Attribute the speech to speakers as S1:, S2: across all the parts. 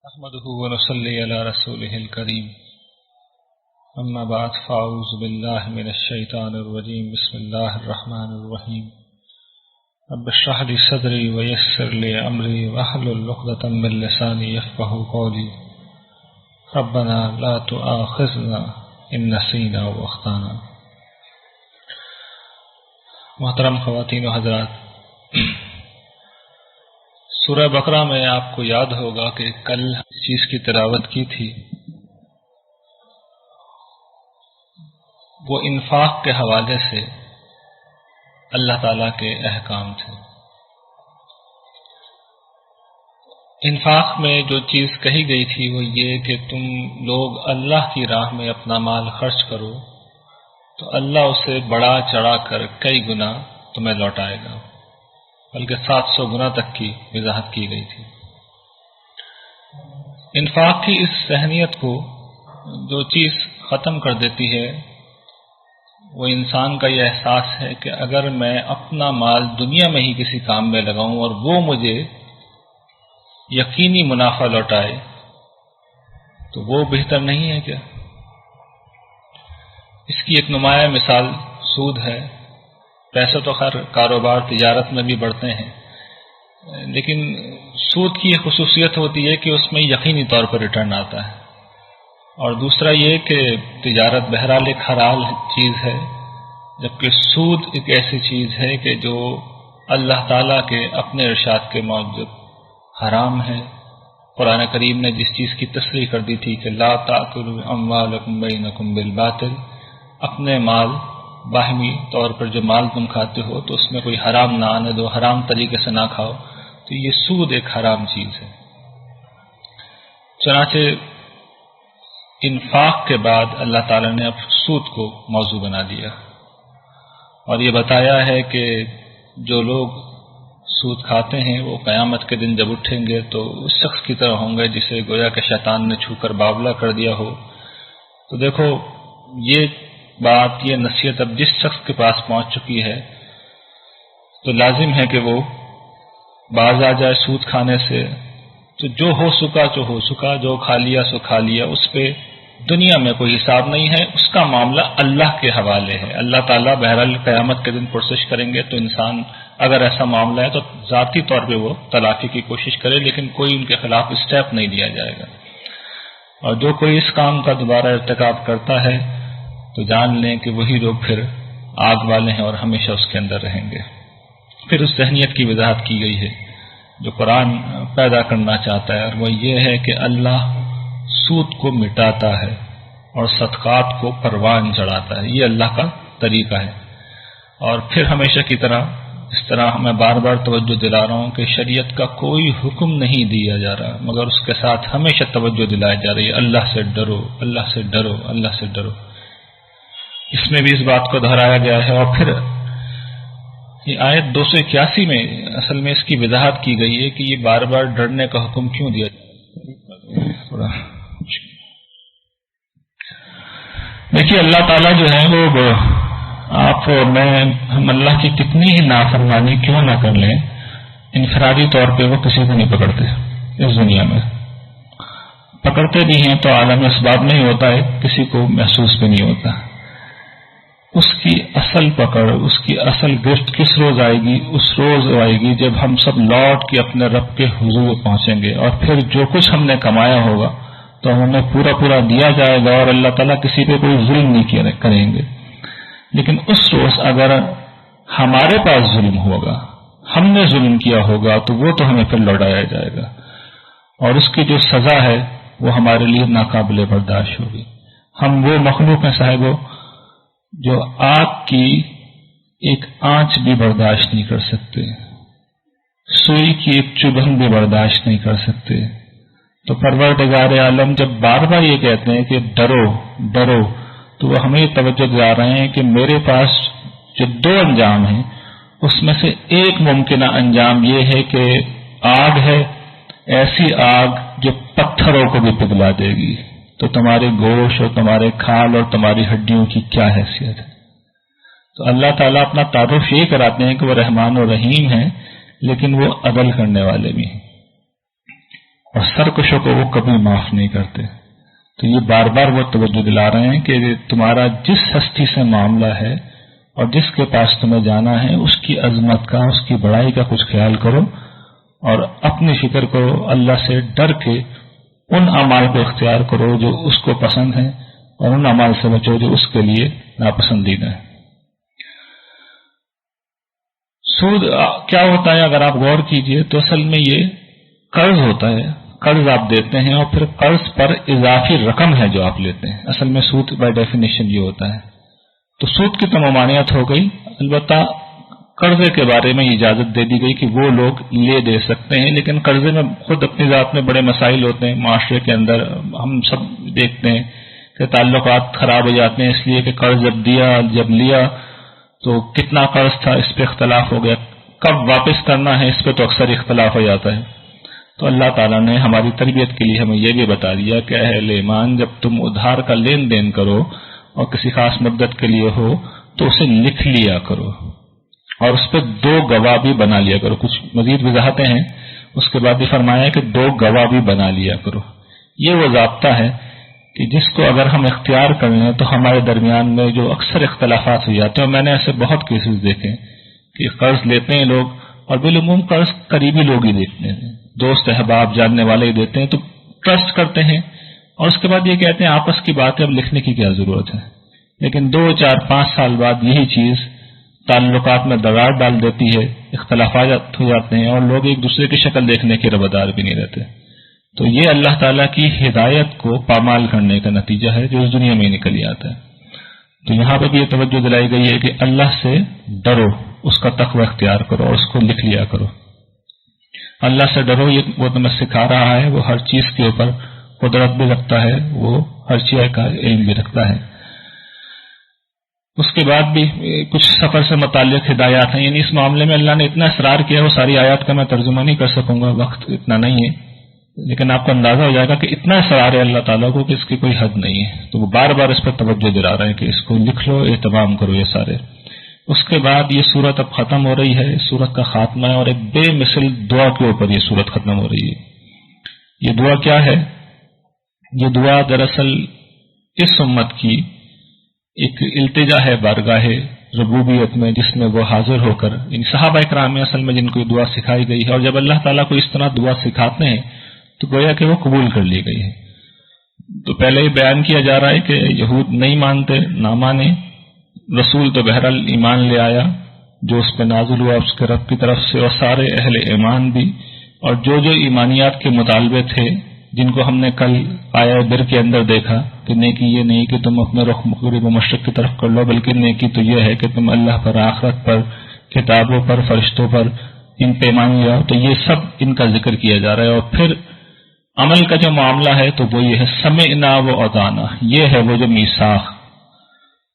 S1: نحمده ونصلي على رسوله الكريم أما بعد فأعوذ بالله من الشيطان الرجيم بسم الله الرحمن الرحيم رب اشرح لي صدري ويسر لي أمري واحلل عقدة من لساني يفقهوا قولي ربنا لا تؤاخذنا إن نسينا وأخطأنا. محترم خواتین و حضرات، سورہ بقرہ میں آپ کو یاد ہوگا کہ کل اس چیز کی تلاوت کی تھی، وہ انفاق کے حوالے سے اللہ تعالیٰ کے احکام تھے. انفاق میں جو چیز کہی گئی تھی وہ یہ کہ تم لوگ اللہ کی راہ میں اپنا مال خرچ کرو تو اللہ اسے بڑا چڑھا کر کئی گنا تمہیں لوٹائے گا، بلکہ 700 گنا تک کی وضاحت کی گئی تھی. انفاق کی اس ذہنیت کو جو چیز ختم کر دیتی ہے وہ انسان کا یہ احساس ہے کہ اگر میں اپنا مال دنیا میں ہی کسی کام میں لگاؤں اور وہ مجھے یقینی منافع لوٹائے تو وہ بہتر نہیں ہے کیا؟ اس کی ایک نمایاں مثال سود ہے. پیسے تو خیر کاروبار تجارت میں بھی بڑھتے ہیں، لیکن سود کی یہ خصوصیت ہوتی ہے کہ اس میں یقینی طور پر ریٹرن آتا ہے. اور دوسرا یہ کہ تجارت بہرحال ایک حلال چیز ہے، جبکہ سود ایک ایسی چیز ہے کہ جو اللہ تعالیٰ کے اپنے ارشاد کے موجب حرام ہے. قرآن کریم نے جس چیز کی تصریح کر دی تھی کہ لا تأکلوا اموالکم بینکم بالباطل، اپنے مال باہمی طور پر جو مال تم کھاتے ہو تو اس میں کوئی حرام نہ آنے دو، حرام طریقے سے نہ کھاؤ. تو یہ سود ایک حرام چیز ہے. چنانچہ انفاق کے بعد اللہ تعالی نے اب سود کو موضوع بنا دیا اور یہ بتایا ہے کہ جو لوگ سود کھاتے ہیں وہ قیامت کے دن جب اٹھیں گے تو اس شخص کی طرح ہوں گے جسے گویا کہ شیطان نے چھو کر باولا کر دیا ہو. تو دیکھو یہ بات، یہ نصیحت اب جس شخص کے پاس پہنچ چکی ہے تو لازم ہے کہ وہ باز آ جائے سود کھانے سے. تو جو ہو سکا، جو کھا لیا سو کھا لیا، اس پہ دنیا میں کوئی حساب نہیں ہے، اس کا معاملہ اللہ کے حوالے ہے. اللہ تعالیٰ بہرحال قیامت کے دن پرسش کریں گے تو انسان اگر ایسا معاملہ ہے تو ذاتی طور پہ وہ تلافی کی کوشش کرے، لیکن کوئی ان کے خلاف اسٹیپ نہیں لیا جائے گا. اور جو کوئی اس کام کا دوبارہ ارتکاب کرتا ہے تو جان لیں کہ وہی لوگ پھر آگ والے ہیں اور ہمیشہ اس کے اندر رہیں گے. پھر اس ذہنیت کی وضاحت کی گئی ہے جو قرآن پیدا کرنا چاہتا ہے، اور وہ یہ ہے کہ اللہ سود کو مٹاتا ہے اور صدقات کو پروان چڑھاتا ہے. یہ اللہ کا طریقہ ہے. اور پھر ہمیشہ کی طرح اس طرح میں بار بار توجہ دلا رہا ہوں کہ شریعت کا کوئی حکم نہیں دیا جا رہا، مگر اس کے ساتھ ہمیشہ توجہ دلائی جا رہی ہے اللہ سے ڈرو، اللہ سے ڈرو، اللہ سے ڈرو. اس میں بھی اس بات کو دہرایا گیا ہے. اور پھر یہ آیت 281 میں اصل میں اس کی وضاحت کی گئی ہے کہ یہ بار بار ڈرنے کا حکم کیوں دیا جائے. دیکھیے اللہ تعالیٰ جو ہے وہ آپ اور میں، ہم اللہ کی کتنی ہی نافرمانی کیوں نہ کر لیں، انفرادی طور پہ وہ کسی کو نہیں پکڑتے. اس دنیا میں پکڑتے بھی ہیں تو عالم اسباب میں ہی ہوتا ہے، کسی کو محسوس بھی نہیں ہوتا. اس کی اصل پکڑ، اس کی اصل گرفت کس روز آئے گی؟ اس روز آئے گی جب ہم سب لوٹ کے اپنے رب کے حضور پہنچیں گے، اور پھر جو کچھ ہم نے کمایا ہوگا تو ہمیں پورا پورا دیا جائے گا اور اللہ تعالیٰ کسی پہ کوئی ظلم نہیں کریں گے. لیکن اس روز اگر ہمارے پاس ظلم ہوگا، ہم نے ظلم کیا ہوگا، تو وہ تو ہمیں پھر لوٹایا جائے گا، اور اس کی جو سزا ہے وہ ہمارے لیے ناقابل برداشت ہوگی. ہم وہ مخلوق ہیں صاحبوں جو آگ کی ایک آنچ بھی برداشت نہیں کر سکتے، سوئی کی ایک چبھن بھی برداشت نہیں کر سکتے. تو پروردگار عالم جب بار بار یہ کہتے ہیں کہ ڈرو ڈرو، تو وہ ہمیں توجہ دلا رہے ہیں کہ میرے پاس جو 2 انجام ہیں اس میں سے ایک ممکنہ انجام یہ ہے کہ آگ ہے، ایسی آگ جو پتھروں کو بھی پگھلا دے گی. تو تمہارے گوشت اور تمہارے کھال اور تمہاری ہڈیوں کی کیا حیثیت ہے؟ تو اللہ تعالیٰ اپنا تعارف یہ کراتے ہیں کہ وہ رحمان و رحیم ہیں، لیکن وہ عدل کرنے والے بھی ہیں. اور سرکشوں کو وہ کبھی معاف نہیں کرتے. تو یہ بار بار وہ توجہ دلا رہے ہیں کہ تمہارا جس ہستی سے معاملہ ہے اور جس کے پاس تمہیں جانا ہے اس کی عظمت کا، اس کی بڑائی کا کچھ خیال کرو اور اپنی فکر کرو، اللہ سے ڈر کے ان اعمال کو اختیار کرو جو اس کو پسند ہیں اور ان اعمال سے بچو جو اس کے لیے ناپسندیدہ ہیں. سود کیا ہوتا ہے اگر آپ غور کیجئے تو اصل میں یہ قرض ہوتا ہے. قرض آپ دیتے ہیں اور پھر قرض پر اضافی رقم ہے جو آپ لیتے ہیں. اصل میں سود بائی ڈیفینیشن یہ ہوتا ہے. تو سود کی تو ممانعت ہو گئی، البتہ قرضے کے بارے میں اجازت دے دی گئی کہ وہ لوگ لے دے سکتے ہیں، لیکن قرضے میں خود اپنی ذات میں بڑے مسائل ہوتے ہیں. معاشرے کے اندر ہم سب دیکھتے ہیں کہ تعلقات خراب ہو جاتے ہیں اس لیے کہ قرض جب لیا تو کتنا قرض تھا اس پہ اختلاف ہو گیا، کب واپس کرنا ہے اس پہ تو اکثر اختلاف ہو جاتا ہے. تو اللہ تعالیٰ نے ہماری تربیت کے لیے ہمیں یہ بھی بتا دیا کہ اہل ایمان جب تم ادھار کا لین دین کرو اور کسی خاص مدت کے لیے ہو تو اسے لکھ لیا کرو اور اس پہ 2 گواہ بھی بنا لیا کرو. کچھ مزید وضاحتیں ہیں اس کے بعد یہ فرمایا کہ 2 گواہ بھی بنا لیا کرو. یہ وہ ضابطہ ہے کہ جس کو اگر ہم اختیار کر لیں تو ہمارے درمیان میں جو اکثر اختلافات ہو جاتے ہیں، اور میں نے ایسے بہت کیسز دیکھے کہ قرض لیتے ہیں لوگ اور بالعموم قرض قریبی لوگ ہی دیتے ہیں، دوست احباب جاننے والے ہی دیتے ہیں، تو ٹرسٹ کرتے ہیں اور اس کے بعد یہ کہتے ہیں آپس کی بات ہے اب لکھنے کی کیا ضرورت ہے. لیکن 2 4 5 سال بعد یہی چیز تعلقات میں دراڑ ڈال دیتی ہے، اختلافات ہو جاتے ہیں اور لوگ ایک دوسرے کی شکل دیکھنے کے ربدار بھی نہیں رہتے. تو یہ اللہ تعالیٰ کی ہدایت کو پامال کرنے کا نتیجہ ہے جو اس دنیا میں نکل آتا ہے. تو یہاں پہ بھی یہ توجہ دلائی گئی ہے کہ اللہ سے ڈرو، اس کا تقوی اختیار کرو اور اس کو لکھ لیا کرو. اللہ سے ڈرو، یہ وہ تمہیں سکھا رہا ہے، وہ ہر چیز کے اوپر قدرت بھی رکھتا ہے، وہ ہر چیز کا علم بھی رکھتا ہے. اس کے بعد بھی کچھ سفر سے متعلق ہدایات ہیں، یعنی اس معاملے میں اللہ نے اتنا اصرار کیا، وہ ساری آیات کا میں ترجمہ نہیں کر سکوں گا، وقت اتنا نہیں ہے، لیکن آپ کو اندازہ ہو جائے گا کہ اتنا اصرار ہے اللہ تعالیٰ کو کہ اس کی کوئی حد نہیں ہے. تو وہ بار بار اس پر توجہ دلا رہے ہیں کہ اس کو لکھ لو، اہتمام کرو یہ سارے. اس کے بعد یہ سورت اب ختم ہو رہی ہے، سورت کا خاتمہ ہے اور ایک بے مثل دعا کے اوپر یہ سورت ختم ہو رہی ہے. یہ دعا کیا ہے؟ یہ دعا دراصل اس امت کی ایک التجا ہے بارگاہ ربوبیت میں، جس میں وہ حاضر ہو کر ان صحابہ کرام میں اصل میں جن کو یہ دعا سکھائی گئی ہے، اور جب اللہ تعالیٰ کو اس طرح دعا سکھاتے ہیں تو گویا کہ وہ قبول کر لی گئی ہے. تو پہلے یہ بیان کیا جا رہا ہے کہ یہود نہیں مانتے، نہ مانے، رسول تو بہرحال ایمان لے آیا جو اس پہ نازل ہوا اس کے رب کی طرف سے، اور سارے اہل ایمان بھی، اور جو جو ایمانیات کے مطالبے تھے جن کو ہم نے کل آیا بر کے اندر دیکھا کہ نیکی یہ نہیں کہ تم اپنے رخ مغرب و مشرق کی طرف کر لو، بلکہ نیکی تو یہ ہے کہ تم اللہ پر، آخرت پر، کتابوں پر، فرشتوں پر ان پہ ایمان لے آؤ. تو یہ سب ان کا ذکر کیا جا رہا ہے. اور پھر عمل کا جو معاملہ ہے تو وہ یہ ہے سمعنا و اطعنا، یہ ہے وہ جو میثاق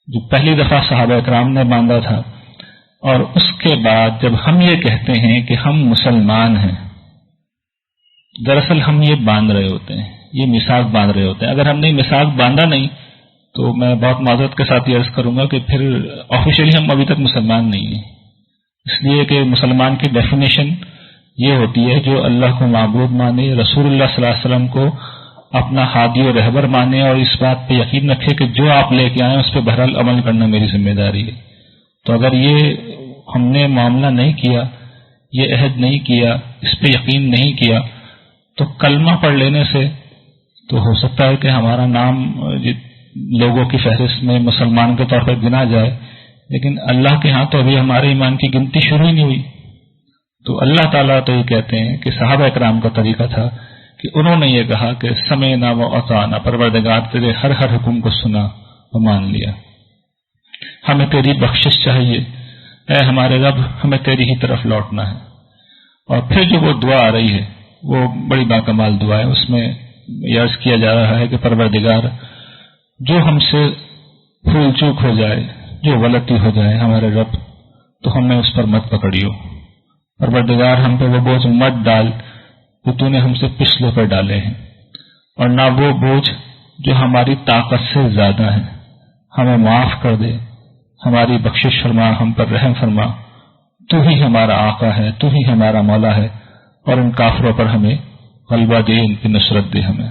S1: جو پہلی دفعہ صحابہ اکرام نے باندھا تھا. اور اس کے بعد جب ہم یہ کہتے ہیں کہ ہم مسلمان ہیں، دراصل ہم یہ باندھ رہے ہوتے ہیں، یہ میثاق باندھ رہے ہوتے ہیں. اگر ہم نے میثاق باندھا نہیں تو میں بہت معذرت کے ساتھ یہ عرض کروں گا کہ پھر آفیشیلی ہم ابھی تک مسلمان نہیں ہیں. اس لیے کہ مسلمان کی ڈیفینیشن یہ ہوتی ہے جو اللہ کو معبود مانے، رسول اللہ صلی اللہ علیہ وسلم کو اپنا ہادی و رہبر مانے، اور اس بات پہ یقین رکھے کہ جو آپ لے کے آئیں اس پہ بہرحال عمل کرنا میری ذمہ داری ہے. تو اگر یہ ہم نے معاملہ نہیں کیا، یہ عہد نہیں کیا، اس پہ یقین نہیں کیا، تو کلمہ پڑھ لینے سے تو ہو سکتا ہے کہ ہمارا نام لوگوں کی فہرست میں مسلمان کے طور پر گنا جائے، لیکن اللہ کے ہاں تو ابھی ہمارے ایمان کی گنتی شروع ہی نہیں ہوئی. تو اللہ تعالیٰ تو یہ کہتے ہیں کہ صحابہ اکرام کا طریقہ تھا کہ انہوں نے یہ کہا کہ سمعنا و اطعنا، پروردگار تیرے ہر حکم کو سنا و مان لیا، ہمیں تیری بخشش چاہیے، اے ہمارے رب ہمیں تیری ہی طرف لوٹنا ہے. اور پھر جو وہ دعا آ رہی ہے وہ بڑی باکمال دعا ہے. اس میں یہ عرض کیا جا رہا ہے کہ پروردگار جو ہم سے بھول چوک ہو جائے، جو غلطی ہو جائے ہمارے رب، تو ہمیں اس پر مت پکڑیو. پروردگار ہم پہ وہ بوجھ مت ڈال جو تو نے ہم سے پچھلے پر ڈالے ہیں، اور نہ وہ بوجھ جو ہماری طاقت سے زیادہ ہے. ہمیں معاف کر دے، ہماری بخشش فرما، ہم پر رحم فرما. تو ہی ہمارا آقا ہے، تو ہی ہمارا مولا ہے، اور ان کافروں پر ہمیں غلبہ دے، ان پہ نصرت دے ہمیں.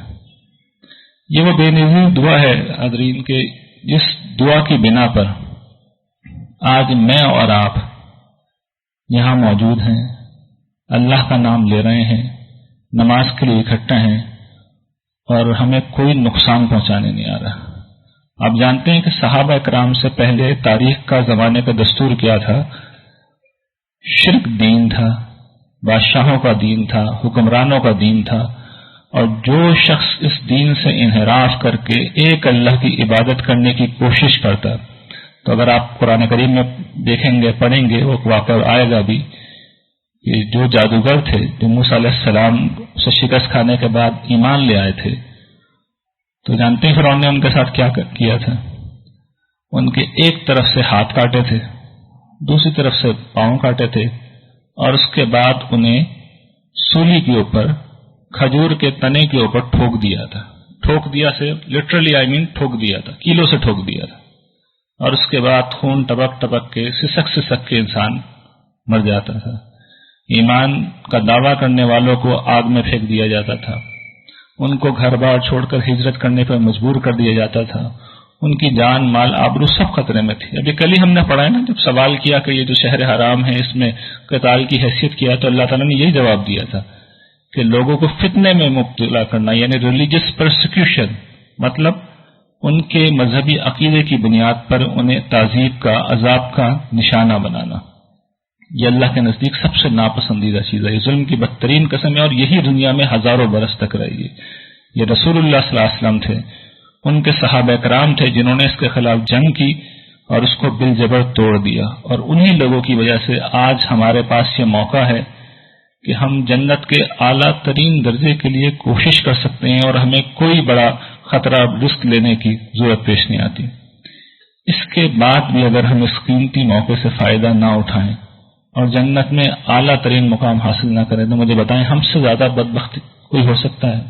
S1: یہ وہ بے نظیر دعا ہے حاضرین کہ جس دعا کی بنا پر آج میں اور آپ یہاں موجود ہیں، اللہ کا نام لے رہے ہیں، نماز کے لیے اکٹھا ہیں اور ہمیں کوئی نقصان پہنچانے نہیں آ رہا. آپ جانتے ہیں کہ صحابہ اکرام سے پہلے تاریخ کا زمانے کا دستور کیا تھا؟ شرک دین تھا، بادشاہوں کا دین تھا، حکمرانوں کا دین تھا، اور جو شخص اس دین سے انحراف کر کے ایک اللہ کی عبادت کرنے کی کوشش کرتا، تو اگر آپ قرآن کریم میں دیکھیں گے، پڑھیں گے، وہ واقعہ آئے گا بھی کہ جو جادوگر تھے، جو موسیٰ علیہ السلام سے شکست کھانے کے بعد ایمان لے آئے تھے، تو جانتے ہیں فرعون نے ان کے ساتھ کیا کیا تھا؟ ان کے ایک طرف سے ہاتھ کاٹے تھے، دوسری طرف سے پاؤں کاٹے تھے، اور اس کے بعد انہیں سولی کے اوپر، کھجور کے تنے کے اوپر ٹھوک دیا تھا. ٹھوک دیا سے لٹرلی ٹھوک دیا تھا، کیلوں سے ٹھوک دیا تھا، اور اس کے بعد خون ٹپک ٹپک کے سسک کے انسان مر جاتا تھا. ایمان کا دعویٰ کرنے والوں کو آگ میں پھینک دیا جاتا تھا، ان کو گھر بار چھوڑ کر ہجرت کرنے پر مجبور کر دیا جاتا تھا، ان کی جان، مال، آبرو سب خطرے میں تھی. ابھی کل ہی ہم نے پڑھا ہے نا، جب سوال کیا کہ یہ جو شہر حرام ہے اس میں قتال کی حیثیت کیا، تو اللہ تعالیٰ نے یہی جواب دیا تھا کہ لوگوں کو فتنے میں مبتلا کرنا، یعنی ریلیجس پرسیکیوشن، مطلب ان کے مذہبی عقیدے کی بنیاد پر انہیں تعذیب کا، عذاب کا نشانہ بنانا. یہ اللہ کے نزدیک سب سے ناپسندیدہ چیز ہے، یہ ظلم کی بدترین قسم ہے، اور یہی دنیا میں ہزاروں برس تک رہی ہے. یہ رسول اللہ صلی اللہ علیہ وسلم تھے، ان کے صحابہ کرام تھے جنہوں نے اس کے خلاف جنگ کی اور اس کو بالجبر توڑ دیا، اور انہی لوگوں کی وجہ سے آج ہمارے پاس یہ موقع ہے کہ ہم جنت کے اعلیٰ ترین درجے کے لیے کوشش کر سکتے ہیں، اور ہمیں کوئی بڑا خطرہ رسک لینے کی ضرورت پیش نہیں آتی. اس کے بعد بھی اگر ہم اس قیمتی موقع سے فائدہ نہ اٹھائیں اور جنت میں اعلیٰ ترین مقام حاصل نہ کریں، تو مجھے بتائیں ہم سے زیادہ بدبخت کوئی ہو سکتا ہے؟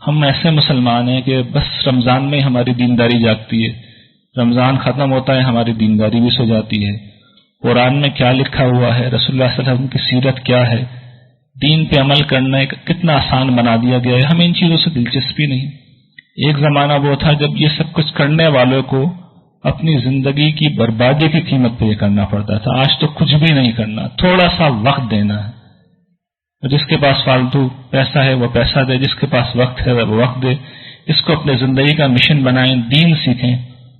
S1: ہم ایسے مسلمان ہیں کہ بس رمضان میں ہماری دینداری جاگتی ہے، رمضان ختم ہوتا ہے ہماری دینداری بھی سو جاتی ہے. قرآن میں کیا لکھا ہوا ہے، رسول اللہ صلی اللہ علیہ وسلم کی سیرت کیا ہے، دین پہ عمل کرنا کتنا آسان بنا دیا گیا ہے، ہمیں ان چیزوں سے دلچسپی نہیں. ایک زمانہ وہ تھا جب یہ سب کچھ کرنے والوں کو اپنی زندگی کی بربادی کی قیمت پہ یہ کرنا پڑتا تھا. آج تو کچھ بھی نہیں کرنا، تھوڑا سا وقت دینا ہے. جس کے پاس فالتو پیسہ ہے وہ پیسہ دے، جس کے پاس وقت ہے وہ وقت دے. اس کو اپنے زندگی کا مشن بنائیں، دین سیکھیں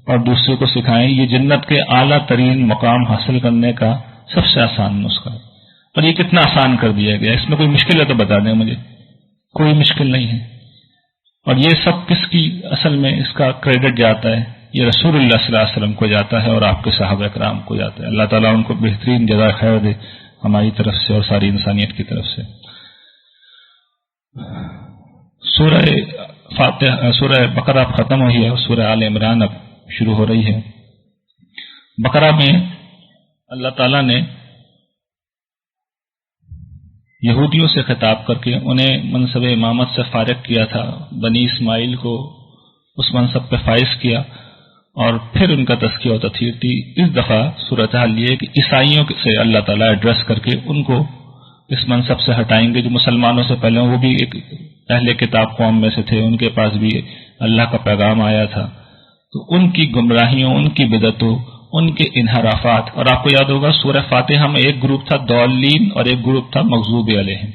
S1: اور دوسرے کو سکھائیں. یہ جنت کے اعلیٰ ترین مقام حاصل کرنے کا سب سے آسان نسخہ ہے، اور یہ کتنا آسان کر دیا گیا. اس میں کوئی مشکل ہے تو بتا دیں مجھے. کوئی مشکل نہیں ہے. اور یہ سب کس کی اصل میں اس کا کریڈٹ جاتا ہے؟ یہ رسول اللہ صلی اللہ علیہ وسلم کو جاتا ہے اور آپ کے صحابہ کرام کو جاتا ہے. اللہ تعالیٰ ان کو بہترین جزائے خیر دے ہماری طرف سے اور ساری انسانیت کی طرف سے. سورہ بقرہ ختم ہوئی ہے اور سورہ آل عمران اب شروع ہو رہی ہے. بقرہ میں اللہ تعالیٰ نے یہودیوں سے خطاب کر کے انہیں منصب امامت سے فارغ کیا تھا، بنی اسماعیل کو اس منصب پہ فائز کیا، اور پھر ان کا تزکیہ و تطہیر تھی. اس دفعہ صورتحال یہ کہ عیسائیوں سے اللہ تعالیٰ ایڈریس کر کے ان کو اس منصب سے ہٹائیں گے. جو مسلمانوں سے پہلے وہ بھی ایک اہل کتاب قوم میں سے تھے، ان کے پاس بھی اللہ کا پیغام آیا تھا، تو ان کی گمراہیوں، ان کی بدعتوں، ان کے انحرافات. اور آپ کو یاد ہوگا سورہ فاتحہ میں ایک گروپ تھا ضالین اور ایک گروپ تھا مغضوب علیہم.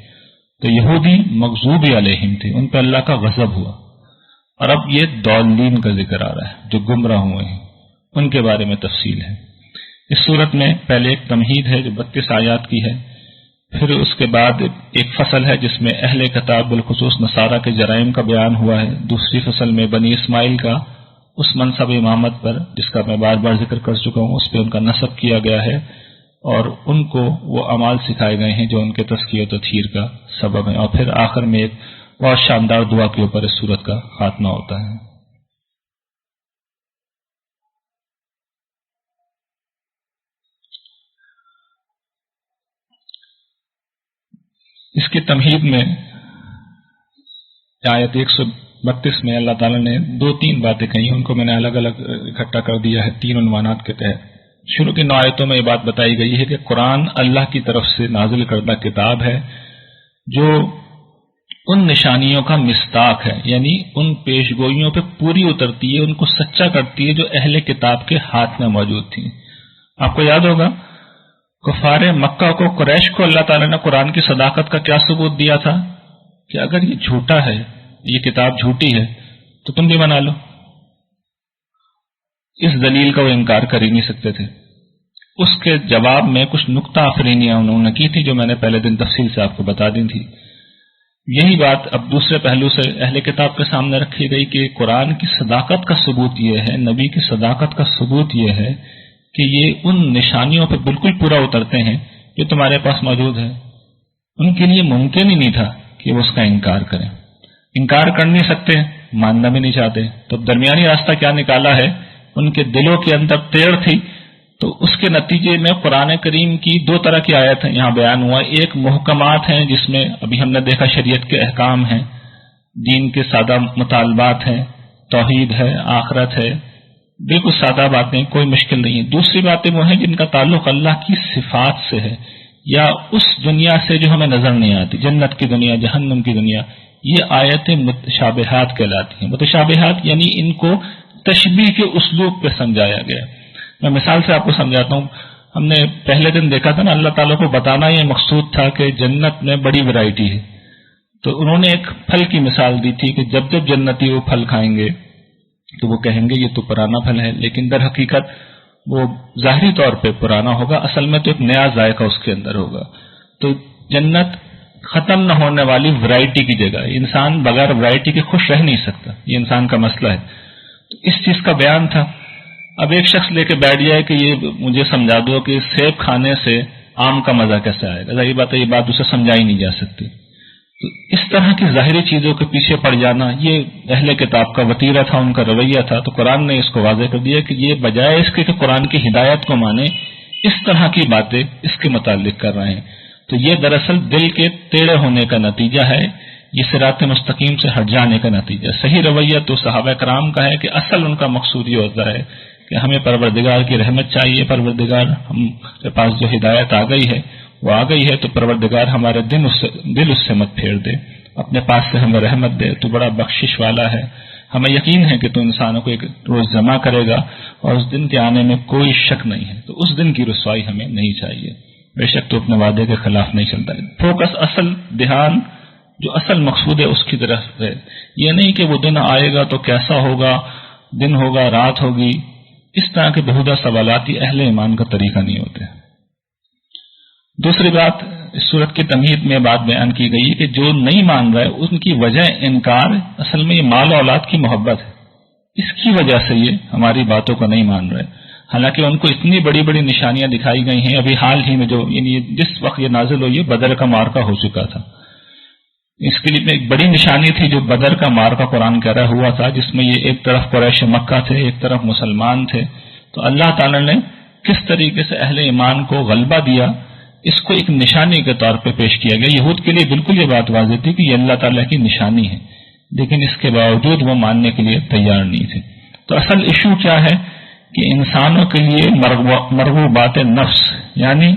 S1: تو یہودی مغضوب علیہم تھے، ان پہ اللہ کا غضب ہوا. اور اب یہ ضالین کا ذکر آ رہا ہے جو گمراہ ہوئے ہیں، ان کے بارے میں تفصیل ہے. اس صورت میں پہلے ایک تمہید ہے جو 32 آیات کی ہے، پھر اس کے بعد ایک فصل ہے جس میں اہل کتاب بالخصوص نصارہ کے جرائم کا بیان ہوا ہے. دوسری فصل میں بنی اسماعیل کا اس منصب امامت پر جس کا میں بار بار ذکر کر چکا ہوں، اس پہ ان کا نصب کیا گیا ہے اور ان کو وہ اعمال سکھائے گئے ہیں جو ان کے تزکیہ و تطہیر کا سبب ہے. اور پھر آخر میں ایک بہت شاندار دعا کے اوپر اس سورت کا خاتمہ ہوتا ہے. اس کی تمہید میں آیت 132 میں اللہ تعالیٰ نے 2-3 باتیں کہی، ان کو میں نے الگ الگ اکٹھا کر دیا ہے 3 عنوانات کے تحت. شروع کی 9 آیتوں میں یہ بات بتائی گئی ہے کہ قرآن اللہ کی طرف سے نازل کردہ کتاب ہے جو ان نشانیوں کا مصداق ہے، یعنی ان پیشگوئیوں پہ پوری اترتی ہے، ان کو سچا کرتی ہے جو اہل کتاب کے ہاتھ میں موجود تھیں۔ آپ کو یاد ہوگا کفار مکہ کو، قریش کو اللہ تعالیٰ نے قرآن کی صداقت کا کیا ثبوت دیا تھا کہ اگر یہ جھوٹا ہے، یہ کتاب جھوٹی ہے تو تم بھی بنا لو۔ اس دلیل کا وہ انکار کر ہی نہیں سکتے تھے۔ اس کے جواب میں کچھ نکتہ آفرینیاں انہوں نے کی تھی جو میں نے پہلے دن تفصیل سے آپ کو بتا دی تھی۔ یہی بات اب دوسرے پہلو سے اہل کتاب کے سامنے رکھی گئی کہ قرآن کی صداقت کا ثبوت یہ ہے، نبی کی صداقت کا ثبوت یہ ہے کہ یہ ان نشانیوں پہ بالکل پورا اترتے ہیں جو تمہارے پاس موجود ہے۔ ان کے لیے ممکن ہی نہیں تھا کہ وہ اس کا انکار کریں، انکار کر نہیں سکتے، ماننا بھی نہیں چاہتے، تو درمیانی راستہ کیا نکالا ہے؟ ان کے دلوں کے اندر تیڑ تھی، تو اس کے نتیجے میں قرآن کریم کی دو طرح کی آیت ہیں یہاں بیان ہوا۔ ایک محکمات ہیں جس میں ابھی ہم نے دیکھا شریعت کے احکام ہیں، دین کے سادہ مطالبات ہیں، توحید ہے، آخرت ہے، بالکل سادہ باتیں، کوئی مشکل نہیں ہے۔ دوسری باتیں وہ ہیں جن کا تعلق اللہ کی صفات سے ہے یا اس دنیا سے جو ہمیں نظر نہیں آتی، جنت کی دنیا، جہنم کی دنیا، یہ آیتیں متشابہات کہلاتی ہیں۔ متشابہات یعنی ان کو تشبیہ کے اسلوب پہ سمجھایا گیا۔ میں مثال سے آپ کو سمجھاتا ہوں۔ ہم نے پہلے دن دیکھا تھا نا، اللہ تعالیٰ کو بتانا یہ مقصود تھا کہ جنت میں بڑی ورائٹی ہے، تو انہوں نے ایک پھل کی مثال دی تھی کہ جب جب جنتی وہ پھل کھائیں گے تو وہ کہیں گے یہ تو پرانا پھل ہے، لیکن در حقیقت وہ ظاہری طور پہ پرانا ہوگا، اصل میں تو ایک نیا ذائقہ اس کے اندر ہوگا۔ تو جنت ختم نہ ہونے والی ورائٹی کی جگہ، انسان بغیر ورائٹی کے خوش رہ نہیں سکتا، یہ انسان کا مسئلہ ہے۔ تو اس چیز کا بیان تھا۔ اب ایک شخص لے کے بیٹھ جائے کہ یہ مجھے سمجھا دو کہ سیب کھانے سے آم کا مزہ کیسے آئے گا، ظاہر بات ہے یہ بات اسے سمجھائی نہیں جا سکتی۔ تو اس طرح کی ظاہری چیزوں کے پیچھے پڑ جانا یہ اہل کتاب کا وتیرہ تھا، ان کا رویہ تھا۔ تو قرآن نے اس کو واضح کر دیا کہ یہ بجائے اس کے کہ قرآن کی ہدایت کو مانے، اس طرح کی باتیں اس کے متعلق کر رہے ہیں۔ تو یہ دراصل دل کے ٹیڑھے ہونے کا نتیجہ ہے، یہ صراط مستقیم سے ہٹ جانے کا نتیجہ۔ صحیح رویہ تو صحابہ کرام کا ہے کہ اصل ان کا مقصود یہ ہوتا ہے کہ ہمیں پروردگار کی رحمت چاہیے، پروردگار ہم کے پاس جو ہدایت آ گئی ہے وہ آ گئی ہے، تو پروردگار ہمارے دل اس سے مت پھیر دے، اپنے پاس سے ہمیں رحمت دے، تو بڑا بخشش والا ہے، ہمیں یقین ہے کہ تو انسانوں کو ایک روز جمع کرے گا اور اس دن کے آنے میں کوئی شک نہیں ہے۔ تو اس دن کی رسوائی ہمیں نہیں چاہیے، بے شک تو اپنے وعدے کے خلاف نہیں چلتا ہے۔ فوکس، اصل دھیان جو اصل مقصود ہے اس کی طرف ہے، یہ نہیں کہ وہ دن آئے گا تو کیسا ہوگا، دن ہوگا، رات ہوگی، اس طرح کے بہودہ سوالات یہ اہل ایمان کا طریقہ نہیں ہوتے۔ دوسری بات، اس صورت کی تمہید میں بات بیان کی گئی کہ جو نہیں مان رہا ہے ان کی وجہ انکار اصل میں یہ مال و اولاد کی محبت ہے، اس کی وجہ سے یہ ہماری باتوں کو نہیں مان رہے، حالانکہ ان کو اتنی بڑی بڑی نشانیاں دکھائی گئی ہیں۔ ابھی حال ہی میں جو یعنی جس وقت یہ نازل ہوئی، بدر کا معرکہ ہو چکا تھا، اس کے لیے ایک بڑی نشانی تھی جو بدر کا معرکہ قرآن کہہ رہا ہوا تھا، جس میں یہ ایک طرف قریش مکہ تھے، ایک طرف مسلمان تھے۔ تو اللہ تعالی نے کس طریقے سے اہل ایمان کو غلبہ دیا، اس کو ایک نشانی کے طور پہ پیش کیا گیا۔ یہود کے لیے بالکل یہ بات واضح تھی کہ یہ اللہ تعالیٰ کی نشانی ہے، لیکن اس کے باوجود وہ ماننے کے لیے تیار نہیں تھے۔ تو اصل ایشو کیا ہے کہ انسانوں کے لیے مرغوبات نفس، یعنی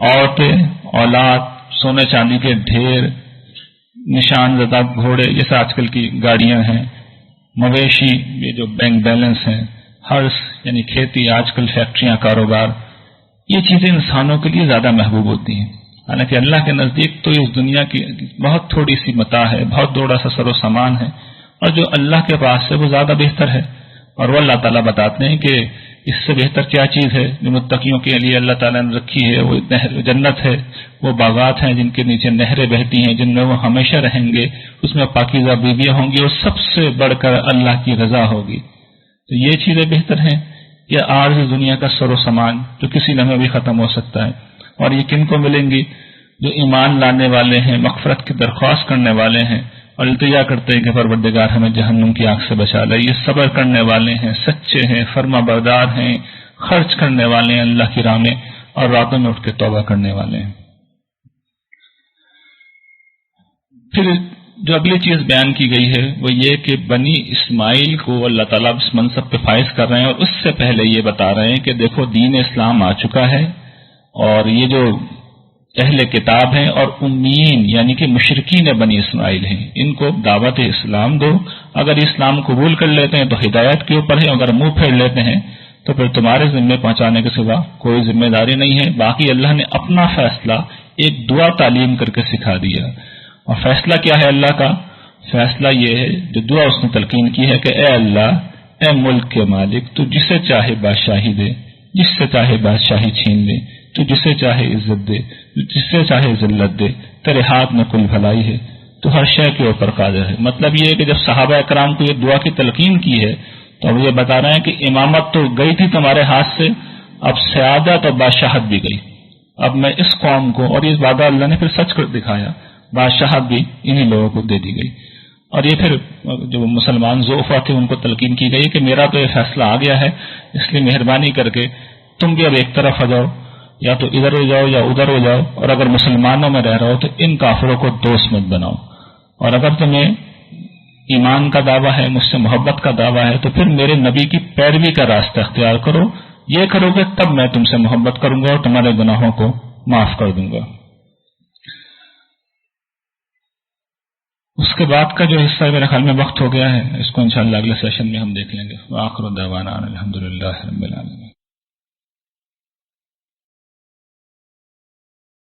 S1: عورتیں، اولاد، سونے چاندی کے ڈھیر، نشان زدہ گھوڑے جیسے آج کل کی گاڑیاں ہیں، مویشی، یہ جو بینک بیلنس ہیں، ہرس یعنی کھیتی، آج کل فیکٹریاں، کاروبار، یہ چیزیں انسانوں کے لیے زیادہ محبوب ہوتی ہیں، حالانکہ اللہ کے نزدیک تو اس دنیا کی بہت تھوڑی سی متاع ہے، بہت تھوڑا سا سر و سامان ہے، اور جو اللہ کے پاس ہے وہ زیادہ بہتر ہے۔ اور وہ اللہ تعالیٰ بتاتے ہیں کہ اس سے بہتر کیا چیز ہے جو متقیوں کے لیے اللہ تعالیٰ نے رکھی ہے، وہ جنت ہے، وہ باغات ہیں جن کے نیچے نہریں بہتی ہیں، جن میں وہ ہمیشہ رہیں گے، اس میں پاکیزہ بیویاں ہوں گی، اور سب سے بڑھ کر اللہ کی رضا ہوگی۔ تو یہ چیزیں بہتر ہیں کہ عارض دنیا کا سر و سامان جو کسی لمحے بھی ختم ہو سکتا ہے۔ اور یہ کن کو ملیں گی؟ جو ایمان لانے والے ہیں، مغفرت کی درخواست کرنے والے ہیں اور التجا کرتے ہیں کہ پروردگار ہمیں جہنم کی آگ سے بچا لے۔ یہ صبر کرنے والے ہیں، سچے ہیں، فرما بردار ہیں، خرچ کرنے والے ہیں اللہ کی راہ میں، اور راتوں میں اٹھ کے توبہ کرنے والے ہیں۔ پھر جو اگلی چیز بیان کی گئی ہے وہ یہ کہ بنی اسماعیل کو اللہ تعالیٰ اس منصب پہ فائز کر رہے ہیں، اور اس سے پہلے یہ بتا رہے ہیں کہ دیکھو دین اسلام آ چکا ہے، اور یہ جو اہل کتاب ہیں اور امیین یعنی کہ مشرکین بنی اسماعیل ہیں، ان کو دعوت اسلام دو، اگر اسلام قبول کر لیتے ہیں تو ہدایت کے اوپر ہے، اگر منہ پھیر لیتے ہیں تو پھر تمہارے ذمے پہنچانے کے سوا کوئی ذمہ داری نہیں ہے۔ باقی اللہ نے اپنا فیصلہ ایک دعا تعلیم کر کے سکھا دیا، اور فیصلہ کیا ہے اللہ کا؟ فیصلہ یہ ہے جو دعا اس نے تلقین کی ہے کہ اے اللہ، اے ملک کے مالک، تو جسے چاہے بادشاہی دے، جس سے چاہے بادشاہی چھین لے، تو جسے چاہے عزت دے، جس سے چاہے ذلت دے، تیرے ہاتھ میں کل بھلائی ہے، تو ہر شے کے اوپر قادر ہے۔ مطلب یہ ہے کہ جب صحابہ اکرام کو یہ دعا کی تلقین کی ہے تو اب یہ بتا رہے ہیں کہ امامت تو گئی تھی تمہارے ہاتھ سے، اب سیادت اور بادشاہت بھی گئی، اب میں اس قوم کو، اور یہ وعدہ اللہ نے پھر سچ کر دکھایا، بادشاہت بھی انہی لوگوں کو دے دی گئی۔ اور یہ پھر جو مسلمان ضعفاء تھے ان کو تلقین کی گئی کہ میرا تو یہ فیصلہ آ گیا ہے، اس لیے مہربانی کر کے تم بھی اب ایک طرف آ جاؤ، یا تو ادھر ہو جاؤ یا ادھر ہو جاؤ، اور اگر مسلمانوں میں رہ رہے ہو تو ان کافروں کو دوست مت بناؤ، اور اگر تمہیں ایمان کا دعویٰ ہے، مجھ سے محبت کا دعویٰ ہے، تو پھر میرے نبی کی پیروی کا راستہ اختیار کرو، یہ کرو گے تب میں تم سے محبت کروں گا اور تمہارے گناہوں کو معاف کر دوں گا۔ اس کے بعد کا جو حصہ میرے خیال میں وقت ہو گیا ہے، اس کو انشاءاللہ اگلے سیشن میں ہم دیکھ لیں گے۔ وآخر دعوانا الحمدللہ رب العالمین۔